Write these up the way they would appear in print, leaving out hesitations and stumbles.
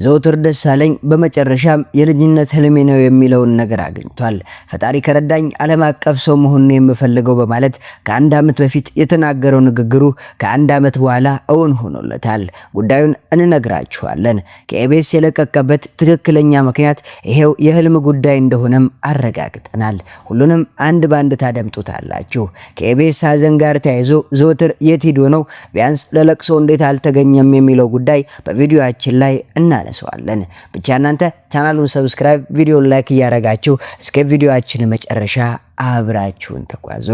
ዘወትር ደሳለኝ በመጨረሻም የልጅነት ህልሜ ነው የሚለውን ነገር አግኝቷል። ፈጣሪ ከረዳኝ ዓለም አቀፍ ሰው መሆን የምፈልገው በማለት ከአንድ ዓመት በፊት የተናገረው ንግግሩ ከአንድ ዓመት በኋላ እውን ሆኖለታል። ጉዳዩን እንነግራችኋለን። ከኢቢኤስ የለቀቀበት ትክክለኛ ምክንያት ይሄው የህልም ጉዳይ እንደሆነም አረጋግጠናል። ሁሉንም አንድ ባንድ ታደምጡታላችሁ። ከኢቢኤስ ሀዘን ጋር ተያይዞ ዘወትር የት ሄዶ ነው ቢያንስ ለለቅሶ እንዴት አልተገኘም የሚለው ጉዳይ በቪዲዮአችን ላይ እናነሳዋለን። ብቻ እናንተ ቻናሉን ሰብስክራይብ፣ ቪዲዮን ላይክ እያደረጋችሁ እስከ ቪዲዮአችን መጨረሻ አብራችሁን ተጓዙ።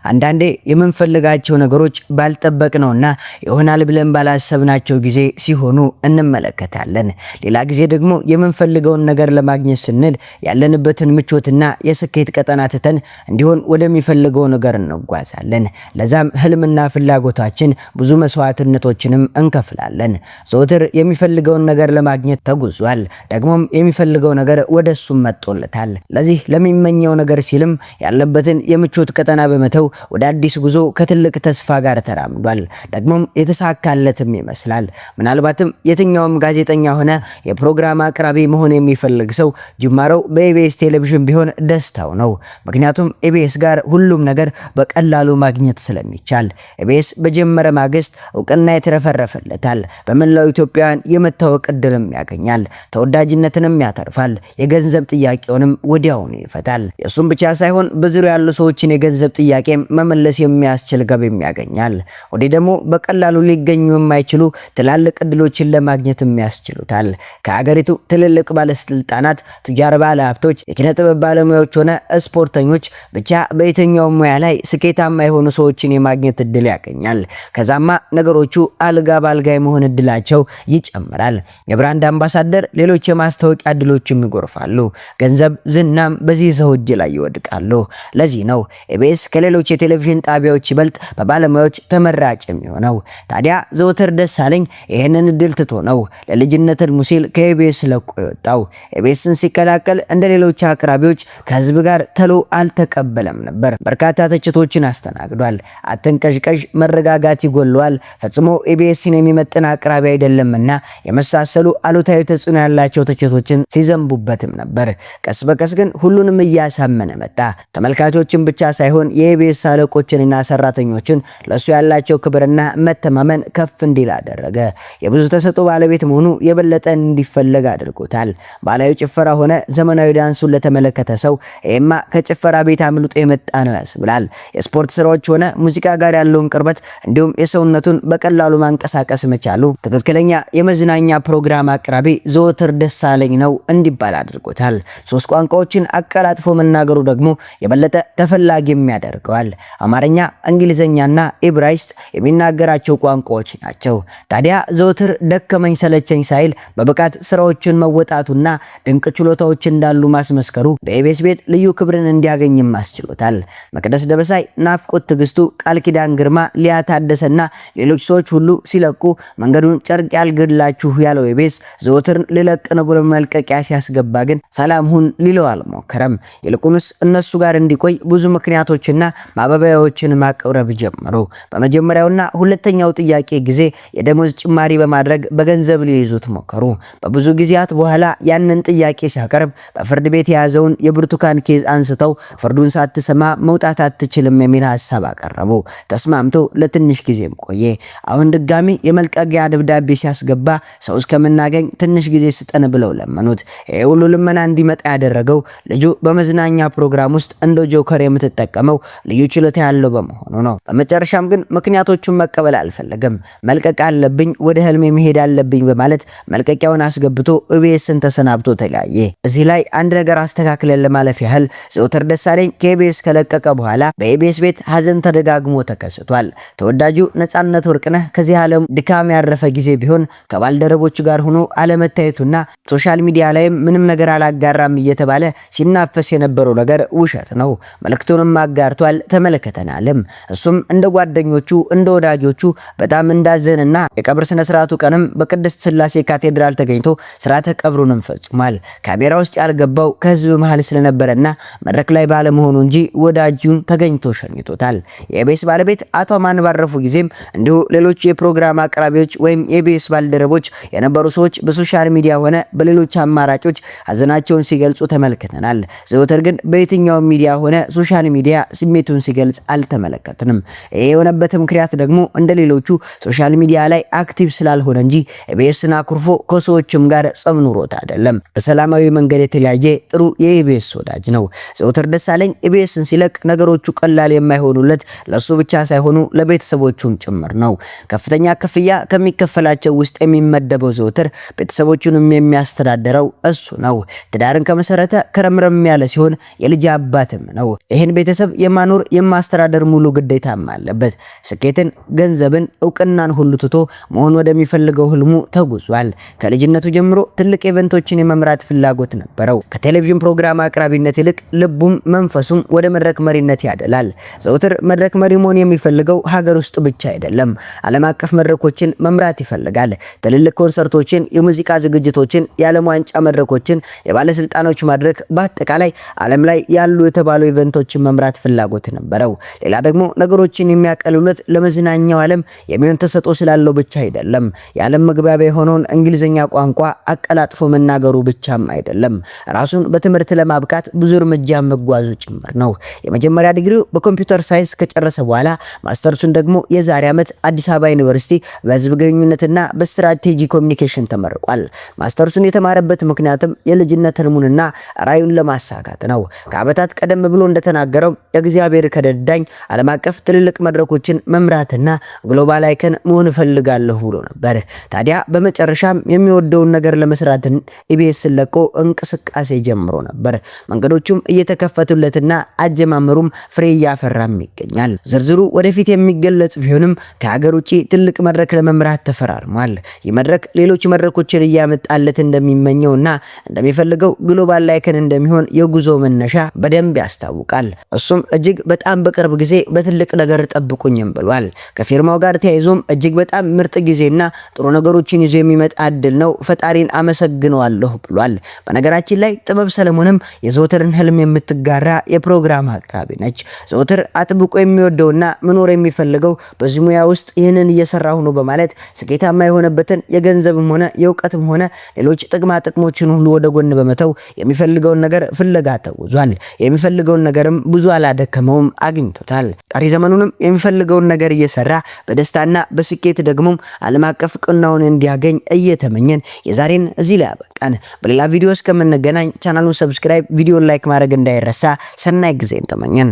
አንዳንዴ የምንፈልጋቸው ነገሮች ባልጠበቅነውና ይሆናል ብለን ባላሰብናቸው ጊዜ ሲሆኑ እንመለከታለን። ሌላ ጊዜ ደግሞ የምንፈልገውን ነገር ለማግኘት ስንል ያለንበትን ምቾትና የስኬት ቀጠና ትተን እንዲሆን ወደሚፈልገው ነገር እንጓዛለን። ለዛም ህልምና ፍላጎታችን ብዙ መስዋዕትነቶችንም እንከፍላለን። ዘወትር የሚፈልገውን ነገር ለማግኘት ተጉዟል። ደግሞም የሚፈልገው ነገር ወደሱም መጥቶለታል። ለዚህ ለሚመኘው ነገር ሲልም ያለበትን የምቾት ቀጠና በመተው ወደ አዲስ ጉዞ ከትልቅ ተስፋ ጋር ተራምዷል። ደግሞም የተሳካለትም ይመስላል። ምናልባትም የትኛውም ጋዜጠኛ ሆነ የፕሮግራም አቅራቢ መሆን የሚፈልግ ሰው ጅማሬው በኢቢኤስ ቴሌቪዥን ቢሆን ደስታው ነው። ምክንያቱም ኢቢኤስ ጋር ሁሉም ነገር በቀላሉ ማግኘት ስለሚቻል ኢቢኤስ በጀመረ ማግስት እውቅና የተረፈረፈለታል። በመላው ኢትዮጵያውያን የመታወቅ እድልም ያገኛል። ተወዳጅነትንም ያተርፋል። የገንዘብ ጥያቄውንም ወዲያውኑ ይፈታል። የሱም ብቻ ሳይሆን በዙሪያው ያሉ ሰዎችን የገንዘብ ጥያቄ መመለስ የሚያስችል ገቢም ያገኛል። ወዲህ ደግሞ በቀላሉ ሊገኙ የማይችሉ ትላልቅ እድሎችን ለማግኘት የሚያስችሉታል። ከሀገሪቱ ትልልቅ ባለስልጣናት፣ ቱጃር ባለሀብቶች፣ የኪነ ጥበብ ባለሙያዎች ሆነ ስፖርተኞች ብቻ በየትኛው ሙያ ላይ ስኬታማ የሆኑ ሰዎችን የማግኘት እድል ያገኛል። ከዛማ ነገሮቹ አልጋ ባልጋ የመሆን እድላቸው ይጨምራል። የብራንድ አምባሳደር፣ ሌሎች የማስታወቂያ እድሎችም ይጎርፋሉ። ገንዘብ፣ ዝናም በዚህ ሰው እጅ ላይ ይወድቃሉ። ለዚህ ነው ኢቢኤስ ከሌሎች የቴሌቪዥን ጣቢያዎች ይበልጥ በባለሙያዎች ተመራጭ የሚሆነው። ታዲያ ዘወትር ደሳለኝ ይህንን እድል ትቶ ነው ለልጅነት ህልሙ ሲል ከኢቢኤስ ለቆ የወጣው። ኢቢኤስን ሲቀላቀል እንደ ሌሎች አቅራቢዎች ከህዝብ ጋር ተሎ አልተቀበለም ነበር። በርካታ ትችቶችን አስተናግዷል። አትንቀዥቀዥ፣ መረጋጋት ይጎለዋል፣ ፈጽሞ ኢቢኤስን የሚመጥን አቅራቢ አይደለምና የመሳሰሉ አሉታዊ ተጽዕኖ ያላቸው ትችቶችን ሲዘንቡበትም ነበር። ቀስ በቀስ ግን ሁሉንም እያሳመነ መጣ። ተመልካቾችን ብቻ ሳይሆን የኢቢኤስ አለቆችንና ሰራተኞችን ለሱ ያላቸው ክብርና መተማመን ከፍ እንዲል አደረገ። የብዙ ተሰጥኦ ባለቤት መሆኑ የበለጠ እንዲፈለግ አድርጎታል። ባህላዊ ጭፈራ ሆነ ዘመናዊ ዳንሱን ለተመለከተ ሰው ይሄማ ከጭፈራ ቤት አምልጦ የመጣ ነው ያስብላል። የስፖርት ስራዎች ሆነ ሙዚቃ ጋር ያለውን ቅርበት እንዲሁም የሰውነቱን በቀላሉ ማንቀሳቀስ መቻሉ ትክክለኛ የመዝናኛ ፕሮግራም አቅራቢ ዘወትር ደሳለኝ ነው እንዲባል አድርጎታል። 3 ቋንቋዎችን አቀላጥፎ መናገሩ ደግሞ የበለጠ ተፈላጊ ያደርገዋል። አማርኛ፣ እንግሊዘኛና ኢብራይስጥ የሚናገራቸው ቋንቋዎች ናቸው። ታዲያ ዘወትር ደከመኝ ሰለቸኝ ሳይል በብቃት ስራዎችን መወጣቱና ድንቅ ችሎታዎች እንዳሉ ማስመስከሩ በኢቢኤስ ቤት ልዩ ክብርን እንዲያገኝም አስችሎታል። መቅደስ ደበሳይ፣ ናፍቆት ትግስቱ፣ ቃል ኪዳን ግርማ፣ ሊያ ታደሰና ሌሎች ሰዎች ሁሉ ሲለቁ መንገዱን ጨርቅ ያልግላችሁ ያለው ኢቢኤስ ዘወትር ልለቅን ብሎ መልቀቂያ ሲያስገባ ግን ሰላም ሁን ሊለው አልሞከረም። ይልቁንስ እነሱ ጋር እንዲቆይ ብዙ ምክንያቶችና ማባበያዎችን ማቅረብ ጀመሩ። በመጀመሪያውና ሁለተኛው ጥያቄ ጊዜ የደሞዝ ጭማሪ በማድረግ በገንዘብ ሊይዙት ሞከሩ። በብዙ ጊዜያት በኋላ ያንን ጥያቄ ሲያቀርብ በፍርድ ቤት የያዘውን የብርቱካን ኬዝ አንስተው ፍርዱን ሳትሰማ መውጣት አትችልም የሚል ሐሳብ አቀረቡ። ተስማምቶ ለትንሽ ጊዜም ቆየ። አሁን ድጋሚ የመልቀቂያ ደብዳቤ ሲያስገባ ሰው እስከምናገኝ ትንሽ ጊዜ ስጠን ብለው ለመኑት። ይሄ ሁሉ ልመና እንዲመጣ ያደረገው ልጁ በመዝናኛ ፕሮግራም ውስጥ እንደ ጆከር የምትጠቀመው ልዩ ችሎታ ያለው በመሆኑ ነው። በመጨረሻም ግን ምክንያቶቹን መቀበል አልፈለገም። መልቀቅ አለብኝ፣ ወደ ህልሜ መሄድ አለብኝ በማለት መልቀቂያውን አስገብቶ ኢቢኤስን ተሰናብቶ ተለያየ። እዚህ ላይ አንድ ነገር አስተካክለን ለማለፍ ያህል ዘወትር ደሳለኝ ከኢቢኤስ ከለቀቀ በኋላ በኢቢኤስ ቤት ሀዘን ተደጋግሞ ተከስቷል። ተወዳጁ ነጻነት ወርቅነህ ከዚህ ዓለም ድካም ያረፈ ጊዜ ቢሆን ከባልደረቦቹ ጋር ሆኖ አለመታየቱና ሶሻል ሚዲያ ላይም ምንም ነገር አላጋራም እየተባለ ሲናፈስ የነበረው ነገር ውሸት ነው። መልእክቱንም አጋርቷል፣ ተመለከተናልም። እሱም እንደ ጓደኞቹ እንደ ወዳጆቹ በጣም እንዳዘንና የቀብር ስነ ስርዓቱ ቀንም በቅድስት ስላሴ ካቴድራል ተገኝቶ ስርዓተ ቀብሩንም ፈጽሟል። ካሜራ ውስጥ ያልገባው ከህዝብ መሃል ስለነበረና መድረክ ላይ ባለመሆኑ እንጂ ወዳጁን ተገኝቶ ሸኝቶታል። የኢቢኤስ ባለቤት አቶ አማን ባረፉ ጊዜም እንዲሁ ሌሎች የፕሮግራም አቅራቢዎች ወይም የኢቢኤስ ባልደረቦች የነበሩ ሰዎች በሶሻል ሚዲያ ሆነ በሌሎች አማራጮች ሀዘናቸውን ሲገልጹ ተመልክተናል። ዘወትር ግን በየትኛው ሚዲያ ሆነ ሶሻል ሚዲያ ስሜቱን ሲገልጽ አልተመለከትንም። ይሄ የሆነበት ምክንያት ደግሞ እንደሌሎቹ ሶሻል ሚዲያ ላይ አክቲቭ ስላልሆነ እንጂ ኢቢኤስን አኩርፎ ከሰዎችም ጋር ጸብ ኑሮት አይደለም። በሰላማዊ መንገድ የተለያየ ጥሩ የኢቢኤስ ወዳጅ ነው። ዘወትር ደሳለኝ ኢቢኤስን ሲለቅ ነገሮቹ ቀላል የማይሆኑለት ለሱ ብቻ ሳይሆኑ ለቤተሰቦቹም ጭምር ነው። ከፍተኛ ክፍያ ከሚከፈላቸው ውስጥ የሚመደበው ዘወትር ቤተሰቦቹንም የሚያስተዳድረው እሱ ነው። ትዳርን ከመሰረተ ከረምረም ያለ ሲሆን የልጅ አባትም ነው። ይህን ቤተሰብ የማኖር የማስተዳደር ሙሉ ግዴታም አለበት። ስኬትን፣ ገንዘብን፣ እውቅናን ሁሉ ትቶ መሆን ወደሚፈልገው ህልሙ ተጉዟል። ከልጅነቱ ጀምሮ ትልቅ ኢቨንቶችን የመምራት ፍላጎት ነበረው። ከቴሌቪዥን ፕሮግራም አቅራቢነት ይልቅ ልቡም መንፈሱም ወደ መድረክ መሪነት ያደላል። ዘውትር መድረክ መሪ መሆን የሚፈልገው ሀገር ውስጥ ብቻ አይደለም፣ ዓለም አቀፍ መድረኮችን መምራት ይፈልጋል። ትልልቅ ኮንሰርቶችን፣ የሙዚቃ ዝግጅቶችን፣ የዓለም ዋንጫ መድረኮችን፣ የባለስልጣኖች መድረክ፣ በአጠቃላይ ዓለም ላይ ያሉ የተባሉ ኢቨንቶችን መምራት ፍላጎት ነበረው። ሌላ ደግሞ ነገሮችን የሚያቀልሉት ለመዝናኛው ዓለም የሚሆን ተሰጥኦ ስላለው ብቻ አይደለም። የዓለም መግባቢያ የሆነውን እንግሊዝኛ ቋንቋ አቀላጥፎ መናገሩ ብቻም አይደለም። ራሱን በትምህርት ለማብቃት ብዙ እርምጃ መጓዙ ጭምር ነው። የመጀመሪያ ዲግሪው በኮምፒውተር ሳይንስ ከጨረሰ በኋላ ማስተርሱን ደግሞ የዛሬ ዓመት አዲስ አበባ ዩኒቨርሲቲ በህዝብ ግንኙነትና በስትራቴጂ ኮሚኒኬሽን ተመርቋል። ማስተርሱን የተማረበት ምክንያትም የልጅነት ህልሙንና ራዩን ለማሳካት ነው። ከዓመታት ቀደም ብሎ እንደተናገረው እግዚአብሔር ከደዳኝ ዓለም አቀፍ ትልልቅ መድረኮችን መምራትና ግሎባል አይከን መሆን እፈልጋለሁ ብሎ ነበር። ታዲያ በመጨረሻም የሚወደውን ነገር ለመስራትን ኢቢኤስን ለቆ እንቅስቃሴ ጀምሮ ነበር። መንገዶቹም እየተከፈቱለትና አጀማመሩም ፍሬ እያፈራም ይገኛል። ዝርዝሩ ወደፊት የሚገለጽ ቢሆንም ከሀገር ውጪ ትልቅ መድረክ ለመምራት ተፈራርሟል። ይህ መድረክ ሌሎች መድረኮችን እያመጣለት እንደሚመኘውና እንደሚፈልገው ግሎባል ላይከን እንደሚሆን የጉዞ መነሻ በደንብ ያስታውቃል። እሱም እጅግ በጣም በቅርብ ጊዜ በትልቅ ነገር ጠብቁኝም ብሏል። ከፊርማው ጋር ተያይዞም እጅግ በጣም ምርጥ ጊዜና ጥሩ ነገሮችን ይዞ የሚመጣ እድል ነው፣ ፈጣሪን አመሰግነዋለሁ ብሏል። በነገራችን ላይ ጥበብ ሰለሞንም የዘወትርን ህልም የምትጋራ የፕሮግራም አቅራቢ ነች። ዘወትር አጥብቆ የሚወደውና መኖር የሚፈልገው በዚህ ሙያ ውስጥ ይህንን እየሰራሁ ነው በማለት ስኬታማ የሆነበትን የገንዘብም ሆነ የእውቀትም ሆነ ሌሎች ጥቅማ ጥቅሞችን ሁሉ ወደ ጎን በመተው የሚፈልገውን ነገር ፍለጋ ተጉዟል። የሚፈልገውን ነገርም ብዙ አላደከመውም፣ አግኝቶታል። ቀሪ ዘመኑንም የሚፈልገውን ነገር እየሰራ በደስታና በስኬት ደግሞ ዓለም አቀፍ እውቅናውን እንዲያገኝ እየተመኘን የዛሬን እዚህ ላይ አበቃን። በሌላ ቪዲዮ እስከምንገናኝ ቻናሉን ሰብስክራይብ፣ ቪዲዮን ላይክ ማድረግ እንዳይረሳ። ሰናይ ጊዜን ተመኘን።